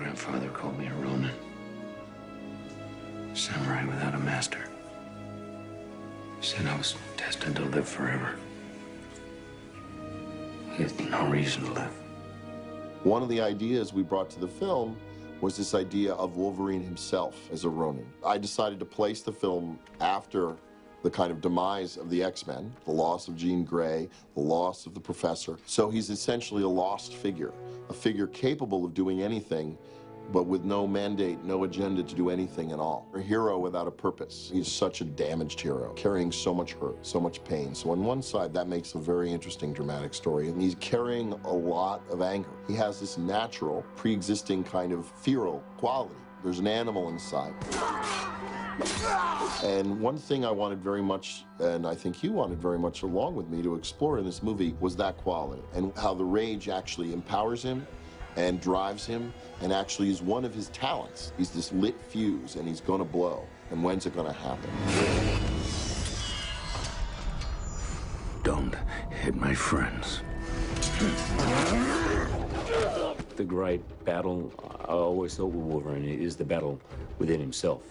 grandfather called me a Ronin. Samurai without a master. He said I was destined to live forever. He had no reason to live. One of the ideas we brought to the film was this idea of Wolverine himself as a Ronin. I decided to place the film after the kind of demise of the X-Men, the loss of Jean Grey, the loss of the Professor. So he's essentially a lost figure, a figure capable of doing anything, but with no mandate, no agenda to do anything at all. A hero without a purpose. He's such a damaged hero, carrying so much hurt, so much pain. So on one side, that makes a very interesting dramatic story, and he's carrying a lot of anger. He has this natural, pre-existing kind of feral quality. There's an animal inside. And one thing I wanted very much, and I think you wanted very much along with me to explore in this movie, was that quality, and how the rage actually empowers him and drives him, and actually is one of his talents. He's this lit fuse, and he's gonna blow. And when's it gonna happen? Don't hit my friends. The great battle, I always thought with Wolverine, is the battle within himself.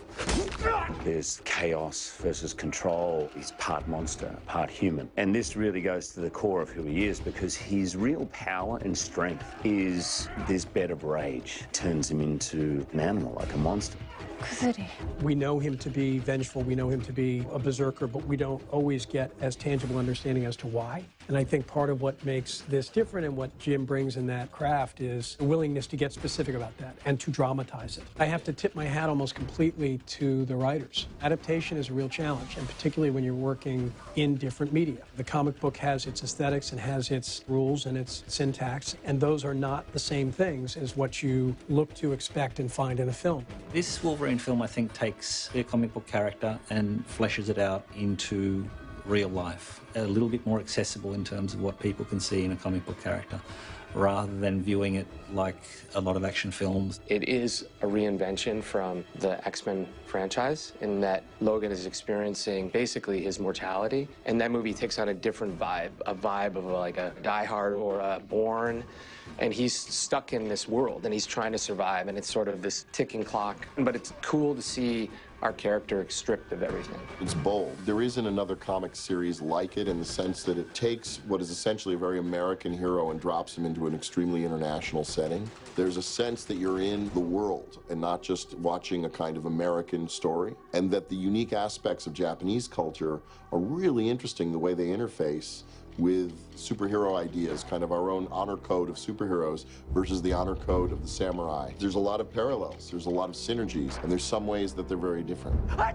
There's chaos versus control. He's part monster, part human. And this really goes to the core of who he is, because his real power and strength is this bed of rage. Turns him into an animal, like a monster. We know him to be vengeful, we know him to be a berserker, but we don't always get as tangible understanding as to why. And I think part of what makes this different and what Jim brings in that craft is the willingness to get specific about that and to dramatize it. I have to tip my hat almost completely to the writers. Adaptation is a real challenge, and particularly when you're working in different media. The comic book has its aesthetics and has its rules and its syntax, and those are not the same things as what you look to expect and find in a film. This Wolverine film, I think, takes a comic book character and fleshes it out into real life, a little bit more accessible in terms of what people can see in a comic book character, rather than viewing it like a lot of action films. It is a reinvention from the X-Men franchise in that Logan is experiencing basically his mortality, and that movie takes on a different vibe, a vibe of like a Die Hard or a Bourne, and he's stuck in this world and he's trying to survive, and it's sort of this ticking clock. But it's cool to see our character stripped of everything. It's bold. There isn't another comic series like it in the sense that it takes what is essentially a very American hero and drops him into an extremely international setting. There's a sense that you're in the world and not just watching a kind of American story, and that the unique aspects of Japanese culture are really interesting, the way they interface with superhero ideas, kind of our own honor code of superheroes versus the honor code of the samurai. There's a lot of parallels, there's a lot of synergies, and there's some ways that they're very different. I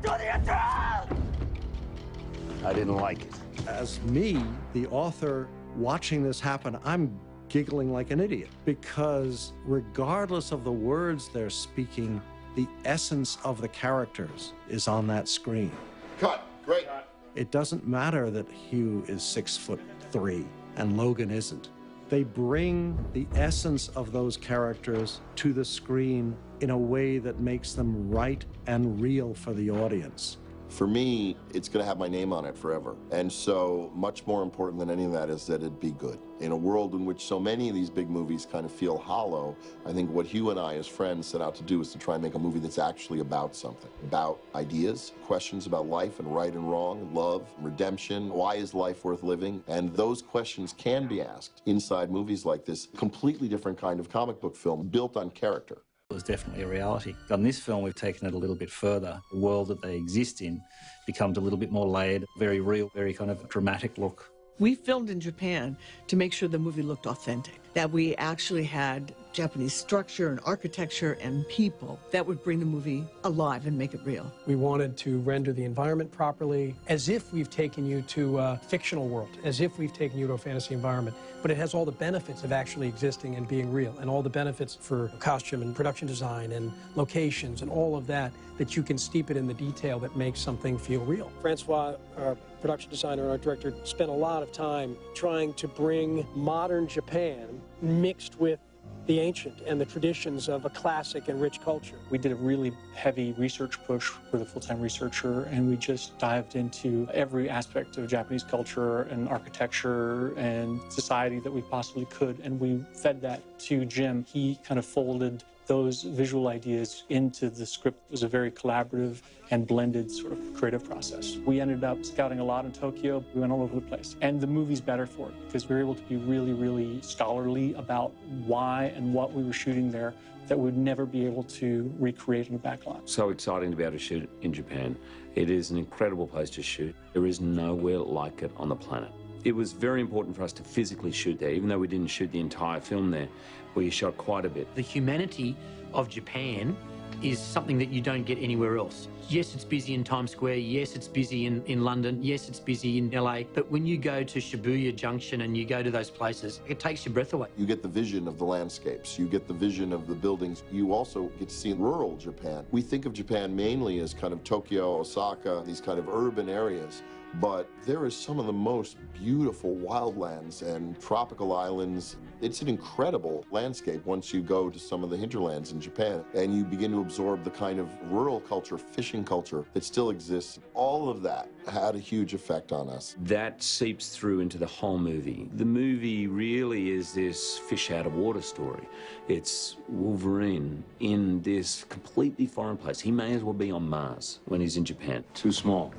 didn't like it. As me, the author, watching this happen, I'm giggling like an idiot, because regardless of the words they're speaking, the essence of the characters is on that screen. Cut. Great. It doesn't matter that Hugh is 6'3" and Logan isn't. They bring the essence of those characters to the screen in a way that makes them right and real for the audience. For me, it's going to have my name on it forever. And so much more important than any of that is that it be good. In a world in which so many of these big movies kind of feel hollow, I think what Hugh and I as friends set out to do is to try and make a movie that's actually about something. About ideas, questions about life and right and wrong, love, redemption, why is life worth living? And those questions can be asked inside movies like this. Completely different kind of comic book film built on character. It was definitely a reality. On this film, we've taken it a little bit further. The world that they exist in becomes a little bit more layered, very real, very kind of dramatic look. We filmed in Japan to make sure the movie looked authentic, that we actually had Japanese structure and architecture and people that would bring the movie alive and make it real. We wanted to render the environment properly, as if we've taken you to a fictional world, as if we've taken you to a fantasy environment, but it has all the benefits of actually existing and being real, and all the benefits for costume and production design and locations and all of that, that you can steep it in the detail that makes something feel real. Francois, our production designer and our director, spent a lot of time trying to bring modern Japan mixed with the ancient and the traditions of a classic and rich culture. We did a really heavy research push with a full-time researcher, and we just dived into every aspect of Japanese culture and architecture and society that we possibly could, and we fed that to Jim. He kind of folded those visual ideas into the script. It was a very collaborative and blended sort of creative process. We ended up scouting a lot in Tokyo. We went all over the place. And the movie's better for it because we were able to be really, really scholarly about why and what we were shooting there that we'd never be able to recreate in a backlot. So exciting to be able to shoot in Japan. It is an incredible place to shoot. There is nowhere like it on the planet. It was very important for us to physically shoot there, even though we didn't shoot the entire film there. We shot quite a bit. The humanity of Japan is something that you don't get anywhere else. Yes, it's busy in Times Square. Yes, it's busy in London. Yes, it's busy in LA. But when you go to Shibuya Junction and you go to those places, it takes your breath away. You get the vision of the landscapes. You get the vision of the buildings. You also get to see rural Japan. We think of Japan mainly as kind of Tokyo, Osaka, these kind of urban areas. But there is some of the most beautiful wildlands and tropical islands. It's an incredible landscape once you go to some of the hinterlands in Japan and you begin to absorb the kind of rural culture, fishing culture that still exists. All of that had a huge effect on us. That seeps through into the whole movie. The movie really is this fish out of water story. It's Wolverine in this completely foreign place. He may as well be on Mars when he's in Japan. Too small.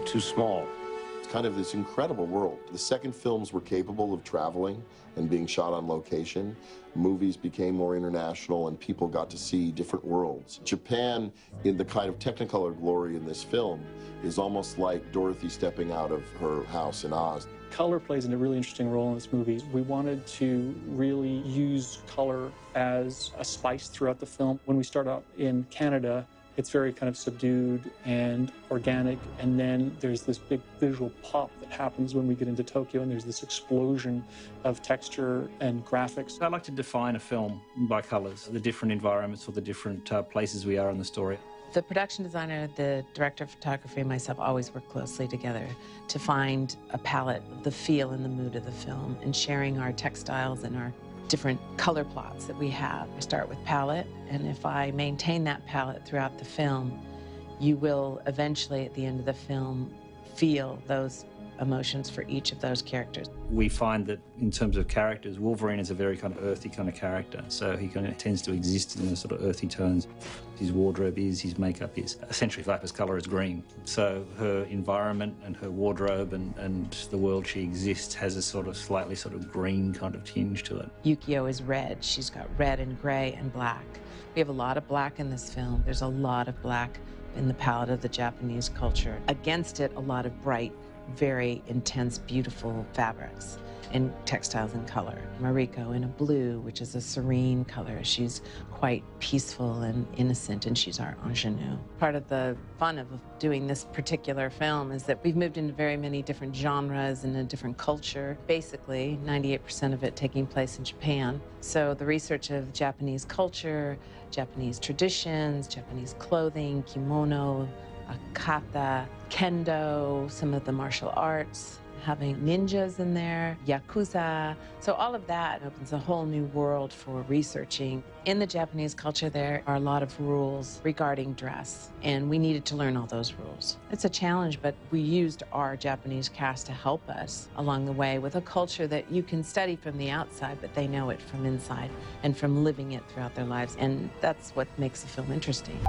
Too small. It's kind of this incredible world. The second films were capable of traveling and being shot on location. Movies became more international and people got to see different worlds. Japan, in the kind of Technicolor glory in this film, is almost like Dorothy stepping out of her house in Oz. Color plays a really interesting role in this movie. We wanted to really use color as a spice throughout the film. When we start out in Canada, it's very kind of subdued and organic, and then there's this big visual pop that happens when we get into Tokyo, and there's this explosion of texture and graphics. I like to define a film by colors, the different environments or the different places we are in the story. The production designer, the director of photography, and myself always work closely together to find a palette of the feel and the mood of the film, and sharing our textiles and our different color plots that we have. I start with palette, and if I maintain that palette throughout the film, you will eventually, at the end of the film, feel those emotions for each of those characters. We find that in terms of characters, Wolverine is a very kind of earthy kind of character, so he kind of tends to exist in the sort of earthy tones. His wardrobe is, his makeup is. Essentially, Flapper's colour is green, so her environment and her wardrobe and the world she exists has a sort of slightly sort of green kind of tinge to it. Yukio is red. She's got red and gray and black. We have a lot of black in this film. There's a lot of black in the palette of the Japanese culture. Against it, a lot of bright, very intense, beautiful fabrics and textiles and color. Mariko in a blue, which is a serene color. She's quite peaceful and innocent, and she's our ingenue. Part of the fun of doing this particular film is that we've moved into very many different genres and a different culture. Basically, 98% of it taking place in Japan. So the research of Japanese culture, Japanese traditions, Japanese clothing, kimono, kata, kendo, some of the martial arts, having ninjas in there, yakuza. So all of that opens a whole new world for researching. In the Japanese culture, there are a lot of rules regarding dress, and we needed to learn all those rules. It's a challenge, but we used our Japanese cast to help us along the way with a culture that you can study from the outside, but they know it from inside and from living it throughout their lives, and that's what makes the film interesting.